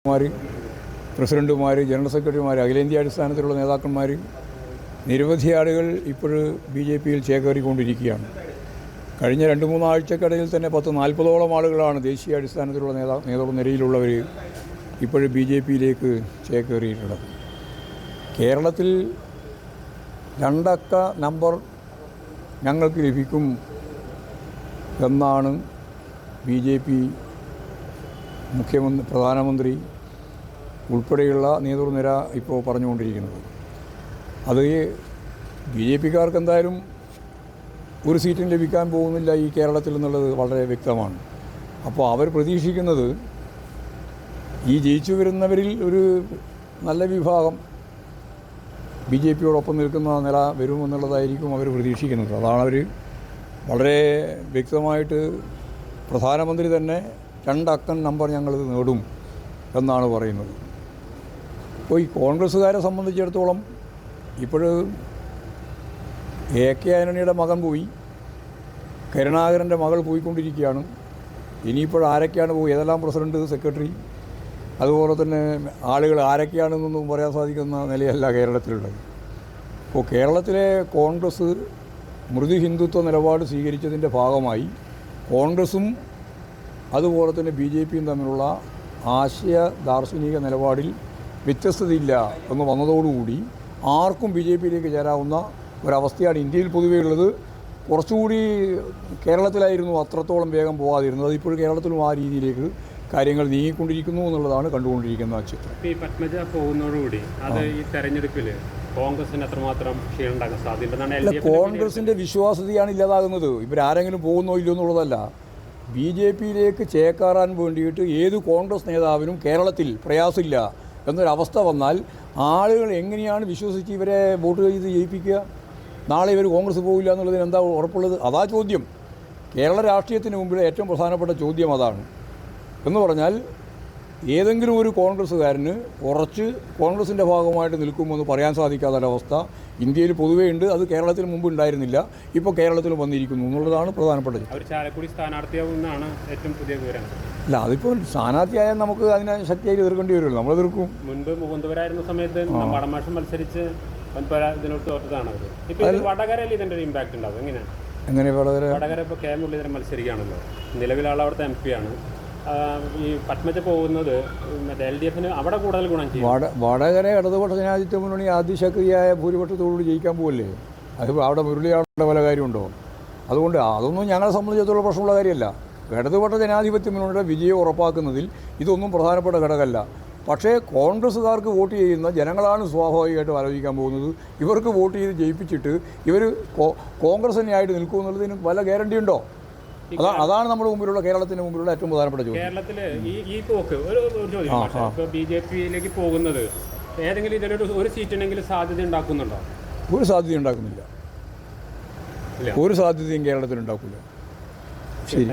പ്രസിഡന്റുമാർ, ജനറൽ സെക്രട്ടറിമാർ, അഖിലേന്ത്യാ അടിസ്ഥാനത്തിലുള്ള നേതാക്കന്മാർ, നിരവധി ആളുകൾ ഇപ്പോൾ BJPയിൽ ചേക്കേറിക്കൊണ്ടിരിക്കുകയാണ്. കഴിഞ്ഞ 2-3 ആഴ്ചക്കിടയിൽ തന്നെ 10-40ഓളം ആളുകളാണ് ദേശീയ അടിസ്ഥാനത്തിലുള്ള നേതൃനിരയിലുള്ളവർ ഇപ്പോൾ BJPയിലേക്ക് ചേക്കേറിയിട്ടുള്ളത്. കേരളത്തിൽ 2 അക്ക നമ്പർ ഞങ്ങൾക്ക് ലഭിക്കും എന്നാണ് BJP പ്രധാനമന്ത്രി ഉൾപ്പെടെയുള്ള നേതൃനിര ഇപ്പോൾ പറഞ്ഞുകൊണ്ടിരിക്കുന്നത്. അത് BJPക്കാർക്ക് എന്തായാലും ഒരു സീറ്റും ലഭിക്കാൻ പോകുന്നില്ല ഈ കേരളത്തിൽ എന്നുള്ളത് വളരെ വ്യക്തമാണ്. അപ്പോൾ അവർ പ്രതീക്ഷിക്കുന്നത് ഈ ജയിച്ചു വരുന്നവരിൽ ഒരു നല്ല വിഭാഗം BJPയോടൊപ്പം നിൽക്കുന്ന നില വരുമെന്നുള്ളതായിരിക്കും അവർ പ്രതീക്ഷിക്കുന്നത്. അതാണ് അവർ വളരെ വ്യക്തമായിട്ട് പ്രധാനമന്ത്രി തന്നെ 2 അക്കം നമ്പർ ഞങ്ങൾ നേടും എന്നാണ് പറയുന്നത്. അപ്പോൾ ഈ കോൺഗ്രസ്സുകാരെ സംബന്ധിച്ചിടത്തോളം ഇപ്പോൾ AK ആന്റണിയുടെ മകൻ പോയി, കരുണാകരൻ്റെ മകൾ പോയിക്കൊണ്ടിരിക്കുകയാണ്. ഇനിയിപ്പോൾ ആരൊക്കെയാണ് പോയി, ഏതെല്ലാം പ്രസിഡന്റ്, സെക്രട്ടറി, അതുപോലെ തന്നെ ആളുകൾ ആരൊക്കെയാണെന്നൊന്നും പറയാൻ സാധിക്കുന്ന നിലയല്ല കേരളത്തിലുള്ളത്. അപ്പോൾ കേരളത്തിലെ കോൺഗ്രസ് മൃദു ഹിന്ദുത്വ നിലപാട് സ്വീകരിച്ചതിൻ്റെ ഭാഗമായി കോൺഗ്രസും അതുപോലെ തന്നെ BJPയും തമ്മിലുള്ള ആശയ ദാർശനിക നിലപാടിൽ വ്യത്യസ്തതയില്ല എന്ന് വന്നതോടുകൂടി ആർക്കും BJPയിലേക്ക് ചേരാവുന്ന ഒരവസ്ഥയാണ് ഇന്ത്യയിൽ പൊതുവേ ഉള്ളത്. കുറച്ചുകൂടി കേരളത്തിലായിരുന്നു അത്രത്തോളം വേഗം പോകാതിരുന്നത്. അതിപ്പോൾ കേരളത്തിലും ആ രീതിയിലേക്ക് കാര്യങ്ങൾ നീങ്ങിക്കൊണ്ടിരിക്കുന്നു എന്നുള്ളതാണ് കണ്ടുകൊണ്ടിരിക്കുന്ന ചിത്രം. ഈ പത്മജ പോകുന്നതോടുകൂടി അത് ഈ തെരഞ്ഞെടുപ്പിൽ കോൺഗ്രസിന് എത്രമാത്രം ക്ഷീണമുണ്ടാക്കാൻ സാധ്യതയുണ്ടെന്നാണ് കോൺഗ്രസിൻ്റെ വിശ്വാസ്യതയാണ് ഇല്ലാതാകുന്നത്. ഇവരാരെങ്കിലും പോകുന്നോ ഇല്ലയോ എന്നുള്ളതല്ല. BJPയിലേക്ക് ചേക്കേറാൻ വേണ്ടിയിട്ട് ഏത് കോൺഗ്രസ് നേതാവിനും കേരളത്തിൽ പ്രയാസമില്ല എന്നൊരവസ്ഥ വന്നാൽ ആളുകൾ എങ്ങനെയാണ് വിശ്വസിച്ച് ഇവരെ വോട്ട് ചെയ്ത് ജയിപ്പിക്കുക? നാളെ ഇവർ കോൺഗ്രസ് പോകില്ല എന്നുള്ളതിന് എന്താ ഉറപ്പുള്ളത്? അതാ ചോദ്യം. കേരള രാഷ്ട്രീയത്തിന് മുമ്പിൽ ഏറ്റവും പ്രധാനപ്പെട്ട ചോദ്യം അതാണ്. എന്ന് പറഞ്ഞാൽ ഏതെങ്കിലും ഒരു കോൺഗ്രസ്സുകാരന് ഉറച്ച് കോൺഗ്രസിൻ്റെ ഭാഗമായിട്ട് നിൽക്കുമെന്ന് പറയാൻ സാധിക്കാത്തൊരവസ്ഥ ഇന്ത്യയിൽ പൊതുവേ ഉണ്ട്. അത് കേരളത്തിന് മുമ്പ് ഉണ്ടായിരുന്നില്ല, ഇപ്പോൾ കേരളത്തിൽ വന്നിരിക്കുന്നു എന്നുള്ളതാണ് പ്രധാനപ്പെട്ടത്. ചാലക്കുടി സ്ഥാനാർത്ഥിയാവുന്നതാണ് ഏറ്റവും പുതിയ വിവരം. അല്ല, അതിപ്പോൾ സ്ഥാനാർത്ഥിയായാൽ നമുക്ക് അതിനെ ശക്തിയായി എതിർക്കേണ്ടി വരുമല്ലോ. നമ്മൾ എതിർക്കും. മുൻപ് മുകുന്ദപുരായിരുന്ന സമയത്ത് വടമാഷം മത്സരിച്ച് ഇതിനോട്ട് തോറ്റതാണ്. ഇപ്പോൾ വടകരയിൽ ഇതിൻ്റെ ഒരു ഇമ്പാക്റ്റ് ഉണ്ടാവും. എങ്ങനെ വടകര ഇപ്പോൾ K മുരളീധരൻ മത്സരിക്കുകയാണല്ലോ, നിലവിലുള്ള അവിടുത്തെ MP ആണ്. ഈ പത്മജ പോകുന്നത് മറ്റേ LDFന് അവിടെ കൂടുതൽ ഗുണം ചെയ്യും. വടകര ഇടതുപക്ഷ ജനാധിപത്യ മുന്നണി അതിശക്തിയായ ഭൂരിപക്ഷത്തോടുകൂടി ജയിക്കാൻ പോകല്ലേ. അത് അവിടെ മുരളിയാളുടെ പല കാര്യമുണ്ടോ? അതുകൊണ്ട് അതൊന്നും ഞങ്ങളെ സംബന്ധിച്ചിടത്തോളം പ്രശ്നമുള്ള കാര്യമല്ല. ഇടതുപക്ഷ ജനാധിപത്യ മുന്നണിയുടെ വിജയം ഉറപ്പാക്കുന്നതിൽ ഇതൊന്നും പ്രധാനപ്പെട്ട ഘടകമല്ല. പക്ഷേ കോൺഗ്രസ്സുകാർക്ക് വോട്ട് ചെയ്യുന്ന ജനങ്ങളാണ് സ്വാഭാവികമായിട്ടും ആലോചിക്കാൻ പോകുന്നത്. ഇവർക്ക് വോട്ട് ചെയ്ത് ജയിപ്പിച്ചിട്ട് ഇവർ കോൺഗ്രസ് തന്നെയായിട്ട് നിൽക്കുമെന്നുള്ളതിന് വല്ല ഗ്യാരണ്ടി ഉണ്ടോ? അതാണ് നമ്മുടെ മുമ്പിലുള്ള കേരളത്തിന് മുമ്പിലുള്ള ഏറ്റവും പ്രധാനപ്പെട്ട ചോദ്യം. കേരളത്തിൽ ഈ പോക്ക് ഒരു ചോദ്യം, ഇപ്പോൾ BJPയിലേക്ക് പോകുന്നത് ഏതെങ്കിലും ഇതിലൊരു സീറ്റിനെങ്കിലും സാധ്യത ഉണ്ടാക്കുന്നുണ്ടോ? ഒരു സാധ്യത ഉണ്ടാക്കുന്നില്ല. ഒരു സാധ്യതയും കേരളത്തിൽ ഉണ്ടാക്കില്ല. ശരി.